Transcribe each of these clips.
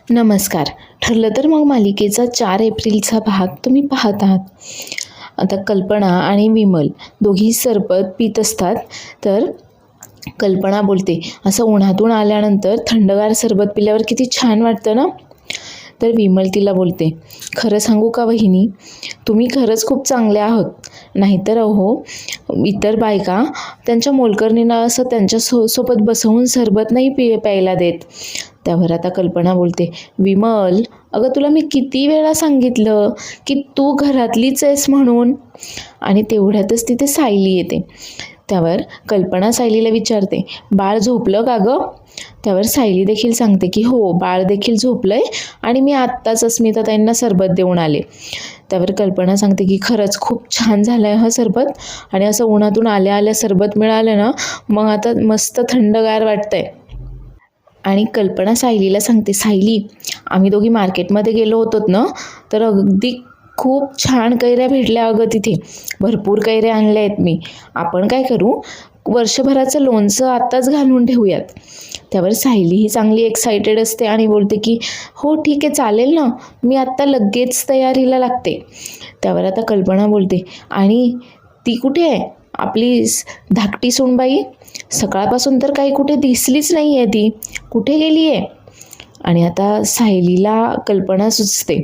नमस्कार. ठरलं तर मग मालिकेचा 4 एप्रिलचा भाग तुम्ही पाहत आहात. आता कल्पना आणि विमल दोघी सरबत पीत असतात. तर कल्पना बोलते, असं उन्हातून आल्यानंतर थंडगार सरबत पिल्यावर किती छान वाटतं ना. तर विमल तिला बोलते, खरं सांगू का वहिनी, तुम्ही खरंच खूप चांगले आहोत. नाहीतर अहो, इतर बायका त्यांच्या मोलकरणींना असं त्यांच्या सोबत बसवून सरबत नाही प्यायला देत. त्यावर आता कल्पना बोलते, विमल, अगं तुला मी किती वेळा सांगितलं की तू घरातलीच आहेस म्हणून. आणि तेवढ्यातच तिथे सायली येते. त्यावर कल्पना सायलीला विचारते, बाळ झोपलं का गं? त्यावर सायली देखील सांगते की हो, बाळ देखील झोपलंय आणि मी आत्ताच अस्मिताताईंना सरबत देऊन आले. त्यावर कल्पना सांगते की खरंच खूप छान झालं आहे हा सरबत, आणि असं उन्हातून आल्या आल्या सरबत मिळालं ना, मग आता मस्त थंडगार वाटतंय. आणि कल्पना सायलीला सांगते, सायली, आम्ही दोघी मार्केटमध्ये गेलो होतो ना, तर अगदी खूप छान कैऱ्या भेटल्या अगं तिथे. भरपूर कैऱ्या आणल्या आहेत मी. आपण काय करू, वर्षभराचं लोणचं आत्ताच घालून ठेवूयात. त्यावर सायली ही चांगली एक्सायटेड असते आणि बोलते की हो ठीक आहे, चालेल ना, मी आत्ता लगेच तयारीला लागते. त्यावर आता कल्पना बोलते, आणि ती कुठे आहे आपली धाकटी सूनबाई? सकाळपासून तर काही कुठे दिसलीच नाही आहे, ती कुठे गेली आहे? आणि आता सायलीला कल्पना सुचते.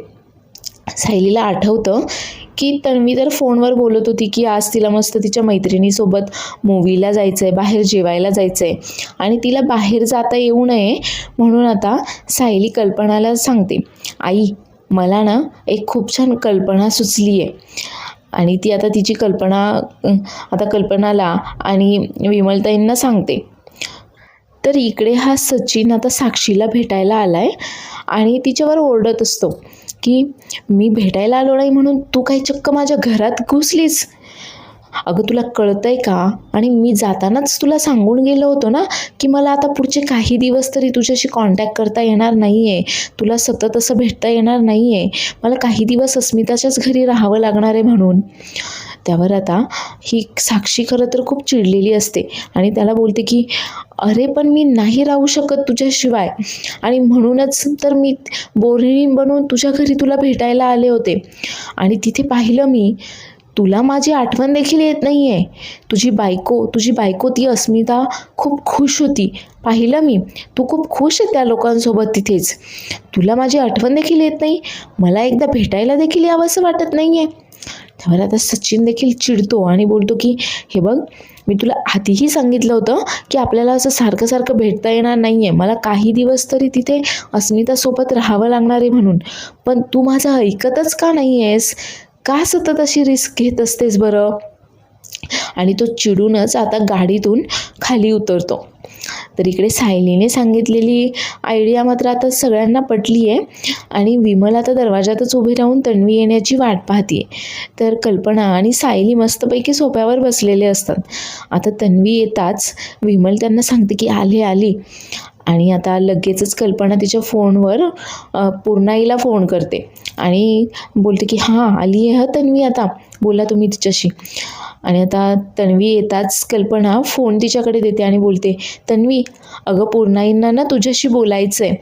सायलीला आठवतं की तन्वी तर फोनवर बोलत होती की आज तिला मस्त तिच्या मैत्रिणीसोबत मूवीला जायचं आहे, बाहेर जेवायला जायचं आहे, आणि तिला बाहेर जाता येऊ नये म्हणून आता सायली कल्पनाला सांगते, आई, मला ना एक खूप छान कल्पना सुचली आहे. आणि ती आता तिची कल्पना आता कल्पनाला आणि विमलताईंना सांगते. तर इकडे हा सचिन आता साक्षीला भेटायला आलाय आणि तिच्यावर ओरडत असतो की मी भेटायला आलो नाही म्हणून तू काही चक्क माझ्या घरात घुसलीस. अगं तुला कळतंय का? आणि मी जातानाच तुला सांगून गेलो होतो ना की मला आता पुढचे काही दिवस तरी तुझ्याशी कॉन्टॅक्ट करता येणार नाही आहे, तुला सतत असं भेटता येणार नाही आहे, मला काही दिवस अस्मिताच्याच घरी राहावं लागणार आहे म्हणून. त्यावर आता ही साक्षी खरं तर खूप चिडलेली असते आणि त्याला बोलते की अरे पण मी नाही राहू शकत तुझ्याशिवाय, आणि म्हणूनच तर मी बोरिणी बनवून तुझ्या घरी तुला भेटायला आले होते. आणि तिथे पाहिलं मी, तुला माझी आठवण देखील येत नाही आहे. तुझी बायको ती अस्मिता खूप खुश होती, पाहिलं मी, तू खूप खुश आहे त्या लोकांसोबत तिथेच. तुला माझी आठवण देखील येत नाही, मला एकदा भेटायला देखील यावंसं वाटत नाही आहे. त्यावर आता सचिन देखील चिडतो आणि बोलतो की हे बघ, मी तुला आधीही सांगितलं होतं की आपल्याला असं सारखं सारखं भेटता येणार नाही आहे, मला काही दिवस तरी तिथे अस्मितासोबत राहावं लागणार आहे म्हणून. पण तू माझं ऐकतच का नाही आहेस? का सतत अशी रिस्क घेत असतेस बरं? आणि तो चिडूनच आता गाडीतून खाली उतरतो. तर इकडे सायलीने सांगितलेली आयडिया मात्र आता सगळ्यांना पटली आहे आणि विमल आता दरवाजातच उभी राहून तन्वी येण्याची वाट पाहते. तर कल्पना आणि सायली मस्तपैकी सोफ्यावर बसलेले असतात. आता तन्वी येताच विमल त्यांना सांगते की आली. आणि आता लगेचच कल्पना तिच्या फोनवर पूर्णाईला फोन करते आणि बोलते की हां, आली आहे तन्वी, आता बोला तुम्ही तिच्याशी. आणि आता तन्वी येताच कल्पना फोन तिच्याकडे देते आणि बोलते, तन्वी, अगं पूर्णाईंना ना तुझ्याशी बोलायचं आहे.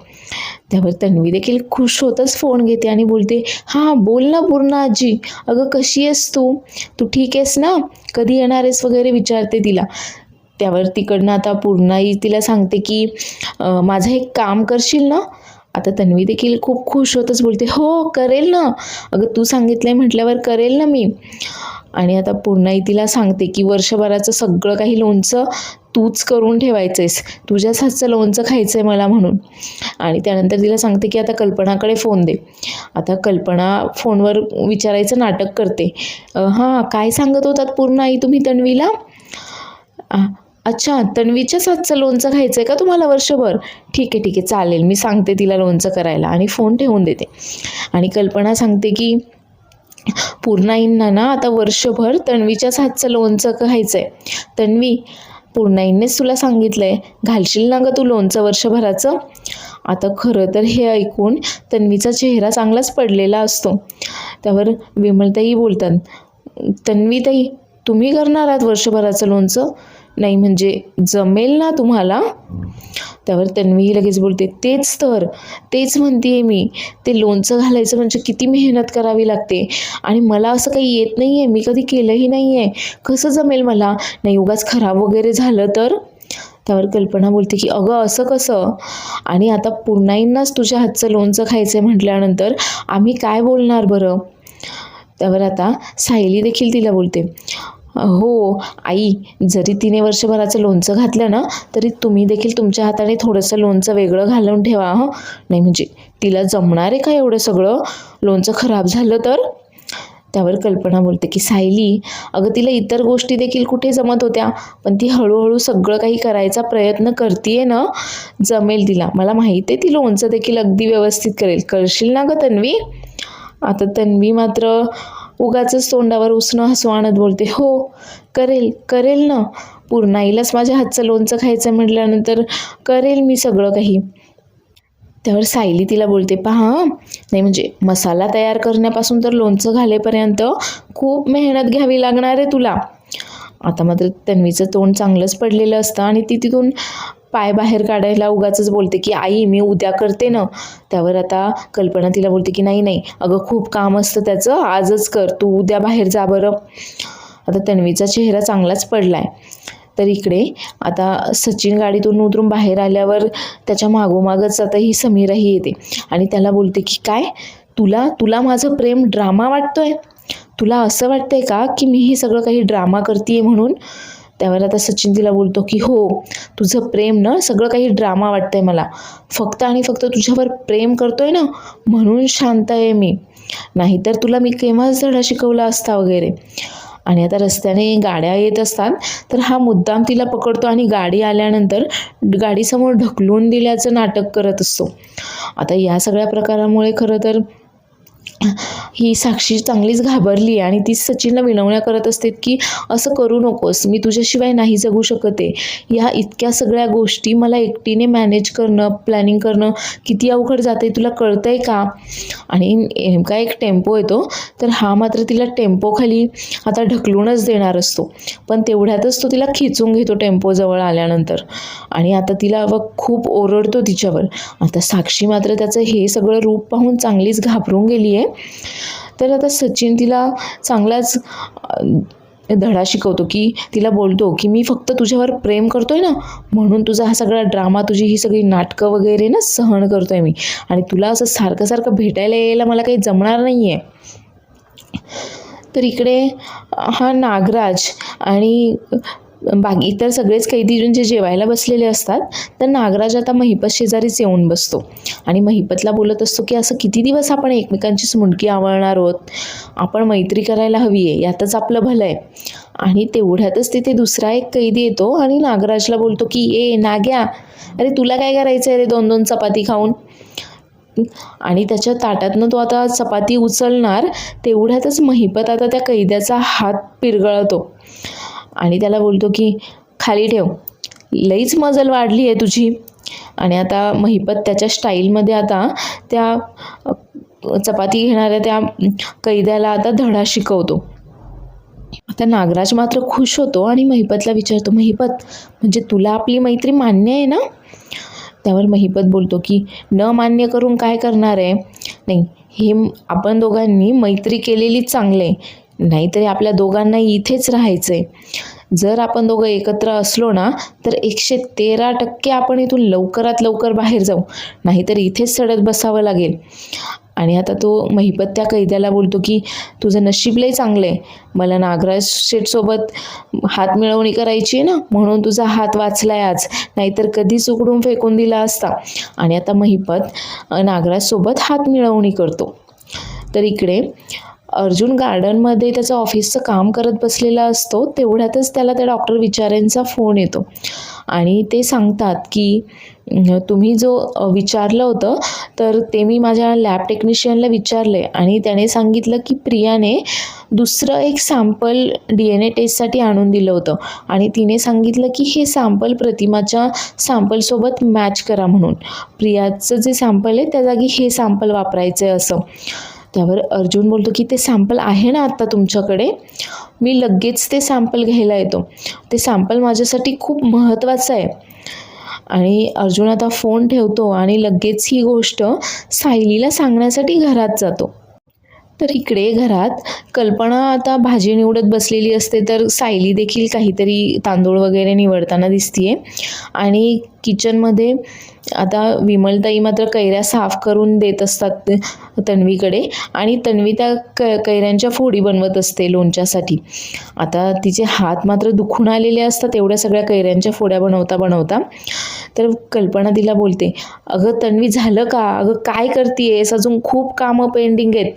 त्यावर तन्वी देखील खुश होतच फोन घेते आणि बोलते, हां बोल ना पूर्णा आजी, अगं कशी आहेस तू ठीक आहेस ना, कधी येणार आहेस वगैरे विचारते तिला. त्यावर तिकडनं आता पूर्णाई तिला सांगते की माझं एक काम करशील ना? आता तन्वी देखील खूप खुश होतच बोलते, हो करेल ना, अगं तू सांगितलंय म्हटल्यावर करेल ना मी. आणि आता पूर्णाई तिला सांगते की वर्षभराचं सगळं काही लोणचं तूच करून ठेवायचं आहेस, तुझ्याच हातचं लोणचं खायचं आहे मला म्हणून. आणि त्यानंतर तिला सांगते की आता कल्पनाकडे फोन दे. आता कल्पना फोनवर विचारायचं नाटक करते, हां काय सांगत होतात पूर्णाई तुम्ही तन्वीला? अच्छा, तन्वीच्याच हातचं लोणचं खायचं आहे का तुम्हाला वर्षभर? ठीक आहे चालेल, मी सांगते तिला लोणचं करायला, आणि फोन ठेवून देते. आणि कल्पना सांगते की पूर्णाईंना ना आता वर्षभर तन्वीच्याच हातचं लोणचं खायचं आहे. तन्वी, पूर्णाईंनेच तुला सांगितलं आहे, घालशील ना गं तू लोणचं वर्षभराचं? आता खरं तर हे ऐकून तन्वीचा चेहरा चांगलाच पडलेला असतो. त्यावर विमलताई बोलतात, तन्वीताई, तुम्ही करणार आहात वर्षभराचं लोणचं? नाही म्हणजे जमेल ना तुम्हाला? त्यावर तन्वी लगेच बोलते, तेच म्हणते मी. ते लोणचं घालायचं म्हणजे किती मेहनत करावी लागते आणि मला असं काही येत नाही आहे, मी कधी केलंही नाही आहे, कसं जमेल मला? नाही उगाच खराब वगैरे झालं तर? त्यावर कल्पना बोलते की अगं असं कसं? आणि आता पुन्हाच तुझ्या हातचं लोणचं खायचं आहे म्हटल्यानंतर आम्ही काय बोलणार बरं? त्यावर आता सायली देखील तिला बोलते, हो आई, जरी तिने वर्षभराचं लोणचं घातलं ना तरी तुम्ही देखील तुमच्या हाताने थोडंसं लोणचं वेगळं घालून ठेवा हं. नाही म्हणजे तिला जमणार आहे का एवढं सगळं? लोणचं खराब झालं तर? त्यावर कल्पना बोलते की सायली, अगं तिला इतर गोष्टी देखील कुठे जमत होत्या, पण ती हळूहळू सगळं काही करायचा प्रयत्न करतीये ना, जमेल तिला. मला माहिती आहे ती लोणचं देखील अगदी व्यवस्थित करेल. करशील ना गं तन्वी? आता तन्वी मात्र उगाचच तोंडावर उसणं हसू आणत बोलते, हो करेल ना. पूर्णाईलाच माझ्या हातचं लोणचं खायचं म्हटल्यानंतर करेल मी सगळं काही. त्यावर सायली तिला बोलते, पहा नाही म्हणजे मसाला तयार करण्यापासून तर लोणचं घालेपर्यंत खूप मेहनत घ्यावी लागणार आहे तुला. आता मात्र तन्वीचं तोंड चांगलंच पडलेलं असतं आणि ती तिथून पाय बाहेर काढायला उगाचच बोलते की आई मी उद्या करते ना. त्यावर आता कल्पना तिला बोलते की नाही अगं खूप काम असतं त्याचं, आजच कर तू, उद्या बाहेर जा बरं. आता तन्वीचा चेहरा चांगलाच पडलाय. तर इकडे आता सचिन गाडीतून उतरून बाहेर आल्यावर त्याच्या मागोमागच आता ही समीराही येते आणि त्याला बोलते की काय तुला माझं प्रेम ड्रामा वाटतोय? तुला असं वाटतंय का की मी हे सगळं काही ड्रामा करतीये म्हणून? त्यावर आता सचिन तिला बोलतो की हो, तुझं प्रेम ना सगळं काही ड्रामा वाटतंय मला. फक्त आणि फक्त तुझ्यावर प्रेम करतोय ना म्हणून शांत आहे मी, नाहीतर तुला मी केव्हाच धडा शिकवला असता वगैरे. आणि आता रस्त्याने गाड्या येत असतात तर हा मुद्दाम तिला पकडतो आणि गाडी आल्यानंतर गाडीसमोर ढकलून दिल्याचं नाटक करत असतो. आता या सगळ्या प्रकारामुळे खरं तर ही साक्षी चांगलीच घाबरली आणि ती सचिनला विनवण्या करत असते की असं करू नकोस, मी तुझ्याशिवाय नाही जगू शकते. ह्या इतक्या सगळ्या गोष्टी मला एकटीने मॅनेज करणं, प्लॅनिंग करणं किती अवघड जाते, तुला कळतंय का? आणि नेमका एक टेम्पो येतो तर हा मात्र तिला टेम्पोखाली आता ढकलूनच देणार असतो, पण तेवढ्यातच तो तिला खिचून घेतो टेम्पोजवळ आल्यानंतर आणि आता तिला खूप ओरडतो तिच्यावर. आता साक्षी मात्र त्याचं हे सगळं रूप पाहून चांगलीच घाबरून गेली आहे. तर आता सचिन तिला चांगलाच धडा शिकवतो की तिला बोलतो की मी फक्त तुझ्यावर प्रेम करतोय ना म्हणून तुझा हा सगळा ड्रामा, तुझी ही सगळी नाटकं वगैरे ना सहन करतोय मी, आणि तुला असं सारखं सारखं भेटायला यायला मला काही जमणार नाही आहे. तर इकडे हा नागराज आणि बाकी इतर सगळेच कैदी जे जेवायला बसलेले असतात तर नागराज आता महिपत शेजारीच येऊन बसतो आणि महिपतला बोलत असतो की असं किती दिवस आपण एकमेकांचीच मुंडकी आवळणार आहोत, आपण मैत्री करायला हवी आहे, यातच आपलं भलं आहे. आणि तेवढ्यातच तिथे दुसरा एक कैदी येतो आणि नागराजला बोलतो की ए नाग्या, अरे तुला काय करायचं आहे रे 2-2 चपाती खाऊन? आणि त्याच्या ताटातनं तो आता चपाती उचलणार तेवढ्यातच महिपत आता त्या कैद्याचा हात पिरगळतो आणि त्याला बोलतो की खाली ठेव, लईच मजल वाढली आहे तुझी. आणि आता महिपत त्याच्या स्टाईलमध्ये आता त्या चपाती घेणाऱ्या त्या कैद्याला आता धडा शिकवतो. आता नागराज मात्र खुश होतो आणि महिपतला विचारतो, महिपत म्हणजे तुला आपली मैत्री मान्य आहे ना? त्यावर महिपत बोलतो की न मान्य करून काय करणार आहे? नाही, हे आपण दोघांनी मैत्री केलेली चांगले, नाहीतरी आपल्या दोघांना इथेच राहायचं आहे. जर आपण दोघं एकत्र असलो ना तर 113% आपण इथून लवकरात लवकर बाहेर जाऊ, नाहीतर इथेच सडत बसावं लागेल. आणि आता तो महिपत त्या कैद्याला बोलतो की तुझं नशीब लय चांगलं आहे, मला नागराज शेठसोबत हात मिळवणी करायची आहे ना म्हणून तुझा हात वाचलाय आज, नाहीतर कधीच उकडून फेकून दिला असता. आणि आता महिपत नागराजसोबत हात मिळवणी करतो. तर इकडे अर्जुन गार्डनमध्ये त्याचं ऑफिसचं काम करत बसलेला असतो. तेवढ्यातच त्याला त्या डॉक्टर विचारेंचा फोन येतो आणि ते सांगतात की तुम्ही जो विचारलं होतं तर ते मी माझ्या लॅब टेक्निशियनला विचारले आणि त्याने सांगितलं की प्रियाने दुसरं एक सॅम्पल DNA टेस्टसाठी आणून दिलं होतं आणि तिने सांगितलं की हे सॅम्पल प्रतिमाच्या सॅम्पलसोबत मॅच करा म्हणून. प्रियाचं जे सॅम्पल आहे त्या जागी हे सॅम्पल वापरायचं आहे असं. त्यावर अर्जुन बोलतो की ते सॅम्पल आहे ना आत्ता तुमच्याकडे, मी लगेच ते सॅम्पल घ्यायला येतो, ते सॅम्पल माझ्यासाठी खूप महत्त्वाचं आहे. आणि अर्जुन आता फोन ठेवतो आणि लगेच ही गोष्ट सायलीला सांगण्यासाठी घरात जातो. तर इकडे घरात कल्पना आता भाजी निवडत बसलेली असते, तर सायली देखील काहीतरी तांदूळ वगैरे निवडताना दिसतीये. आणि किचनमध्ये आता विमलताई मात्र कैऱ्या साफ करून देत असतात तन्वीकडे, आणि तन्वी त्या कैऱ्यांच्या फोडी बनवत असते लोणच्यासाठी. आता तिचे हात मात्र दुखून आलेले असतात एवढ्या सगळ्या कैऱ्यांच्या फोड्या बनवता बनवता. तर कल्पना तिला बोलते, अगं तन्वी झालं का, अगं काय करतीयेस, अजून खूप कामं पेंडिंग आहेत,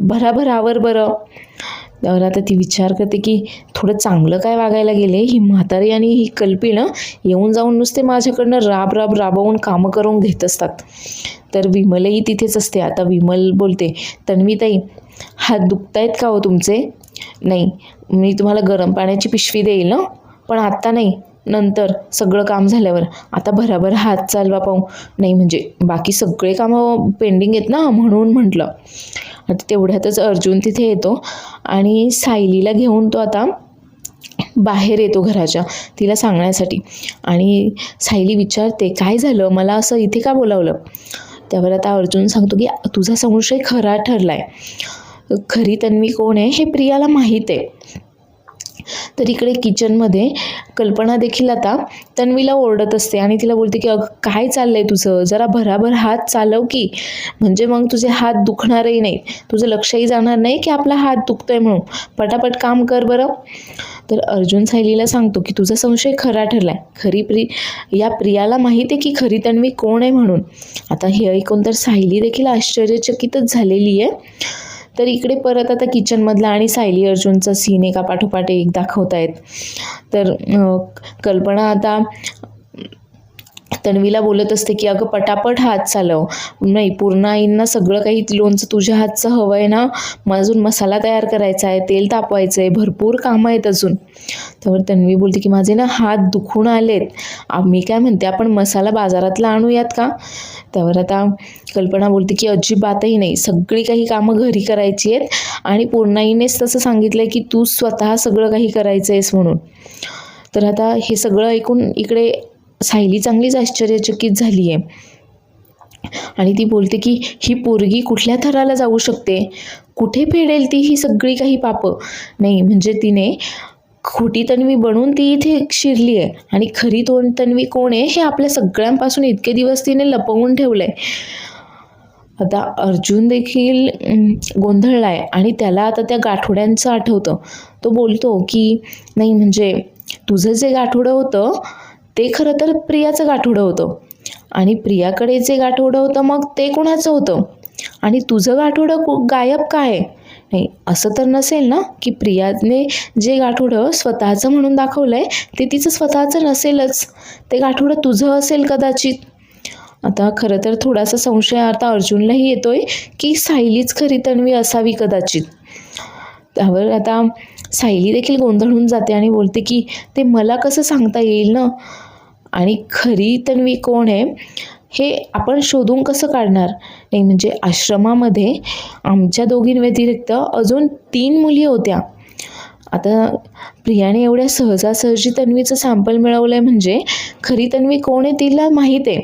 भराभर आवर बरं. त्यावर आता ती विचार करते की थोडं चांगलं काय वागायला गेले, ही म्हातारी आणि ही कल्पना येऊन जाऊन नुसते माझ्याकडनं राबवून कामं करून घेत असतात. तर विमलही तिथेच असते. आता विमल बोलते, तन्वीताई हात दुखतायत का हो तुमचे? नाही, मी तुम्हाला गरम पाण्याची पिशवी देईल ना, पण आत्ता नाही, नंतर सगळं काम झाल्यावर. आता भराभर हात चालवा पाहू. नाही म्हणजे बाकी सगळे कामं पेंडिंग आहेत ना, म्हणून म्हटलं. आता तेवढ्यातच अर्जुन तिथे येतो आणि सायलीला घेऊन तो आता बाहेर येतो घराच्या, तिला सांगण्यासाठी. आणि सायली विचारते, काय झालं, मला असं इथे का बोलावलं? त्यावर आता अर्जुन सांगतो की तुझा संशय खरा ठरलाय, खरी तन्वी कोण आहे हे प्रियाला माहीत आहे. तर इकडे किचनमध्ये कल्पना देखील आता तन्वीला ओरडत असते आणि तिला बोलते की अगं काय चाललंय तुझं, जरा भराभर हात चालव की, म्हणजे मग तुझे हात दुखणारही नाही, तुझं लक्षही जाणार नाही की आपला हात दुखतोय म्हणून, पटापट काम कर बरं. तर अर्जुन सायलीला सांगतो की तुझा संशय खरा ठरलाय, या प्रियाला माहीत आहे की खरी तन्वी कोण आहे म्हणून. आता हे ऐकून तर सायली देखील आश्चर्यचकितच झालेली आहे. तर इकडे परत आता किचनमधला आणि सायली अर्जुनचा सीन एका पाठोपाठ एक दाखवतायत. तर कल्पना आता तन्वीला बोलत असते की अगं पटापट हात चालव, नाही पूर्ण आईंना सगळं काही लोणचं तुझ्या हातचं हवं आहे ना, मग अजून मसाला तयार करायचा आहे, तेल तापवायचं आहे, भरपूर कामं आहेत अजून. त्यावर तन्वी बोलते की माझे ना हात दुखून आलेत, मी काय म्हणते आपण मसाला बाजारातला आणूयात का? त्यावर आता कल्पना बोलते की अजिबातही नाही, सगळी काही कामं घरी करायची आहेत आणि पूर्णाईनेच तसं सांगितलंय की तू स्वतः सगळं काही करायचं आहेस म्हणून. तर आता हे सगळं ऐकून इकडे सायली चांगलीच आश्चर्यचकित झाली आहे आणि ती बोलते की ही पोरगी कुठल्या थराला जाऊ शकते, कुठे फेडेल ती ही सगळी काही पापं. नाही म्हणजे तिने खोटी तन्वी बनून ती इथे शिरली आहे आणि खरी तन्वी कोण आहे हे आपल्या सगळ्यांपासून इतके दिवस तिने लपवून ठेवलंय. आता अर्जुन देखील गोंधळला आहे आणि त्याला आता त्या गाठोड्यांचं आठवतं. तो बोलतो की नाही म्हणजे तुझं जे गाठोडं होतं ते खरं तर प्रियाचं गाठोडं होतं आणि प्रियाकडे जे गाठोडं होतं मग ते कोणाचं होतं आणि तुझं गाठोडं गायब काय? नाही असं तर नसेल ना की प्रियाने जे गाठोडं स्वतःचं म्हणून दाखवलंय ते तिचं स्वतःचं नसेलच, ते गाठोडं तुझं असेल कदाचित. आता खरं तर थोडासा संशय आता अर्जुनलाही येतोय की सायलीच खरी तन्वी असावी कदाचित. त्यावर आता सायली देखील गोंधळून जाते आणि बोलते की ते मला कसं सांगता येईल ना, आणि खरी तन्वी कोण आहे हे आपण शोधून कसं काढणार? नाही म्हणजे आश्रमामध्ये आमच्या दोघींव्यतिरिक्त अजून 3 मुली होत्या. आता प्रियाने एवढ्या सहजासहजी तन्वीचं सॅम्पल मिळवलंय म्हणजे खरी तन्वी कोण आहे तिला माहीत आहे,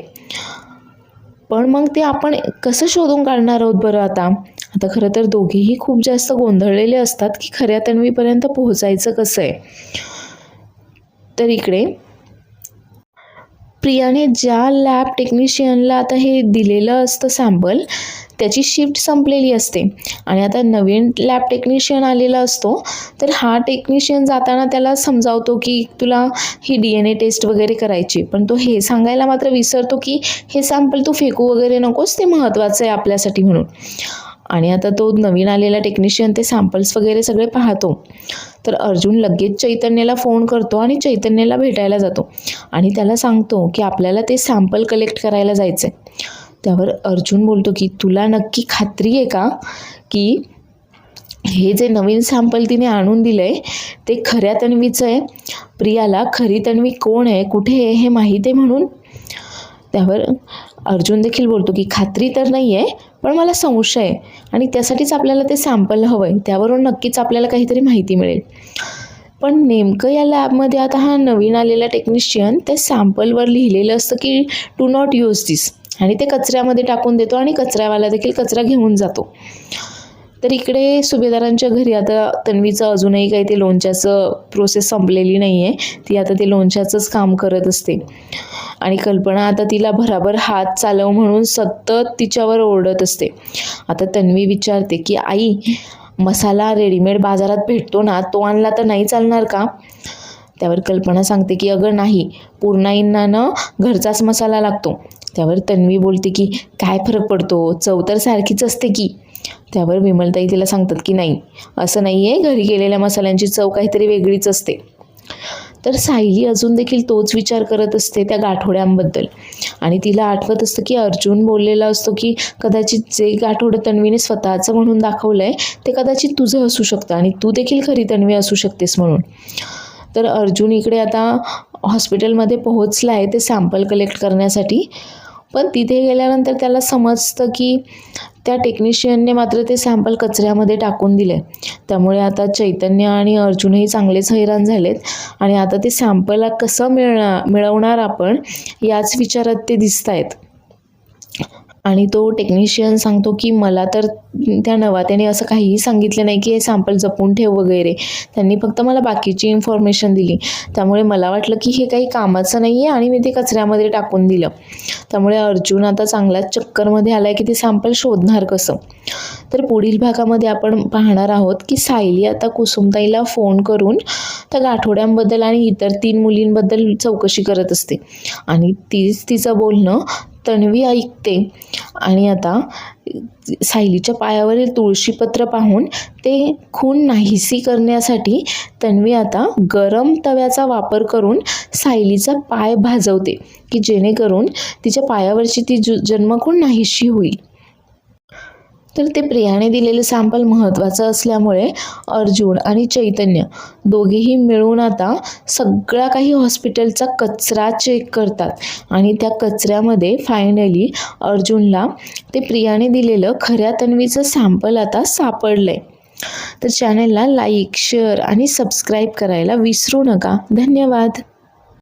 पण मग ते आपण कसं शोधून काढणार आहोत बरं? आता खरं तर दोघेही खूप जास्त गोंधळलेले असतात की खऱ्या तन्वीपर्यंत पोहोचायचं कसं आहे. तर इकडे प्रियाने ज्या लॅब टेक्निशियनला आता हे दिलेलं असतं सॅम्पल त्याची शिफ्ट संपलेली असते आणि आता नवीन लॅब टेक्निशियन आलेला असतो. तर हा टेक्निशियन जाताना त्याला समजावतो की तुला ही DNA टेस्ट वगैरे करायची, पण तो हे सांगायला मात्र विसरतो की हे सॅम्पल तू फेकू वगैरे नकोस, ते महत्त्वाचं आहे आपल्यासाठी म्हणून. आणि आता तो नवीन आलेला टेक्निशियन ते सॅम्पल्स वगैरे सगळे पाहतो. तर अर्जुन लगेच चैतन्याला फोन करतो आणि चैतन्याला भेटायला जातो आणि त्याला सांगतो की आपल्याला ते सॅम्पल कलेक्ट करायला जायचं आहे. त्यावर अर्जुन बोलतो की तुला नक्की खात्री आहे का की हे जे नवीन सॅम्पल तिने आणून दिलं आहे ते खऱ्या तन्वीचं आहे, प्रियाला खरी तन्वी कोण आहे कुठे आहे हे माहीत आहे म्हणून? त्यावर अर्जुन देखील बोलतो की खात्री तर नाही आहे, पण मला संशय आहे आणि त्यासाठीच आपल्याला ते सॅम्पल हवं आहे, त्यावरून नक्कीच आपल्याला काहीतरी माहिती मिळेल. पण नेमकं या लॅबमध्ये आता हा नवीन आलेला टेक्निशियन त्या सॅम्पलवर लिहिलेलं असतं की डू नॉट यूज दिस, आणि ते कचऱ्यामध्ये टाकून देतो आणि कचऱ्यावाला देखील कचरा घेऊन जातो. तर इकडे सुभेदारांच्या घरी आता तन्वीचं अजूनही काही ते लोणच्याचं प्रोसेस संपलेली नाही आहे. ती आता ते लोणच्याचंच काम करत असते आणि कल्पना आता तिला भराभर हात चालव म्हणून सतत तिच्यावर ओरडत असते. आता तन्वी विचारते की आई, मसाला रेडीमेड बाजारात भेटतो ना, तो आणला तर नाही चालणार का? त्यावर कल्पना सांगते की अगं नाही, पूर्णाईंना ना घरचाच मसाला लागतो. त्यावर तन्वी बोलते की काय फरक पडतो, चव तर सारखीच असते की. त्यावर विमलताई तिला सांगतात की नाही, असं नाही आहे, घरी केलेल्या मसाल्यांची चव काहीतरी वेगळीच असते. तर सायली अजून देखील तोच विचार करत असते त्या गाठोड्यांबद्दल आणि तिला आठवत असतं की अर्जुन बोललेला असतो की कदाचित जे गाठोडं तन्वीने स्वतःचं म्हणून दाखवलं आहे ते कदाचित तुझं असू शकतं आणि तू देखील खरी तन्वी असू शकतेस म्हणून. तर अर्जुन इकडे आता हॉस्पिटलमध्ये पोहोचला आहे ते सॅम्पल कलेक्ट करण्यासाठी. पण तिथे गेल्यानंतर त्याला समजतं की त्या टेक्निशियनने मात्र ते सॅम्पल कचऱ्यामध्ये टाकून दिले. त्यामुळे आता चैतन्य आणि अर्जुनही चांगलेच हैराण झालेत आणि आता ते सॅम्पल कसं मिळवणार आपण याच विचारात ते दिसत आहेत. आणि तो टेक्निशियन सांगतो की मला तर त्या नवात्याने असं काहीही सांगितलं नाही की हे सॅम्पल जपून ठेव वगैरे, त्यांनी फक्त मला बाकीची इन्फॉर्मेशन दिली. त्यामुळे मला वाटलं की हे काही कामाचं नाही आहे आणि मी ते कचऱ्यामध्ये टाकून दिलं. त्यामुळे अर्जुन आता चांगलाच चक्करमध्ये आला आहे की ते सॅम्पल शोधणार कसं. तर पुढील भागामध्ये आपण पाहणार आहोत की सायली आता कुसुमताईला फोन करून त्या गाठोड्यांबद्दल आणि इतर 3 मुलींबद्दल चौकशी करत असते आणि तीच तिचं बोलणं तन्वी ऐकते आणि आता सायलीच्या पायावरील तुळशीपत्र पाहून ते खून नाहीसी करण्यासाठी तन्वी आता गरम तव्याचा वापर करून सायलीचा पाय भाजवते की जेणेकरून तिच्या पायावरची ती जन्मखून नाहीशी होईल. तर ते प्रियाने दिलेलं सॅम्पल महत्त्वाचं असल्यामुळे अर्जुन आणि चैतन्य दोघेही मिळून आता सगळा काही हॉस्पिटलचा कचरा चेक करतात आणि त्या कचऱ्यामध्ये फायनली अर्जुनला ते प्रियाने दिलेलं खऱ्या तन्वीचं सॅम्पल आता सापडलंय. तर चॅनलला लाईक, शेअर आणि सबस्क्राईब करायला विसरू नका. धन्यवाद.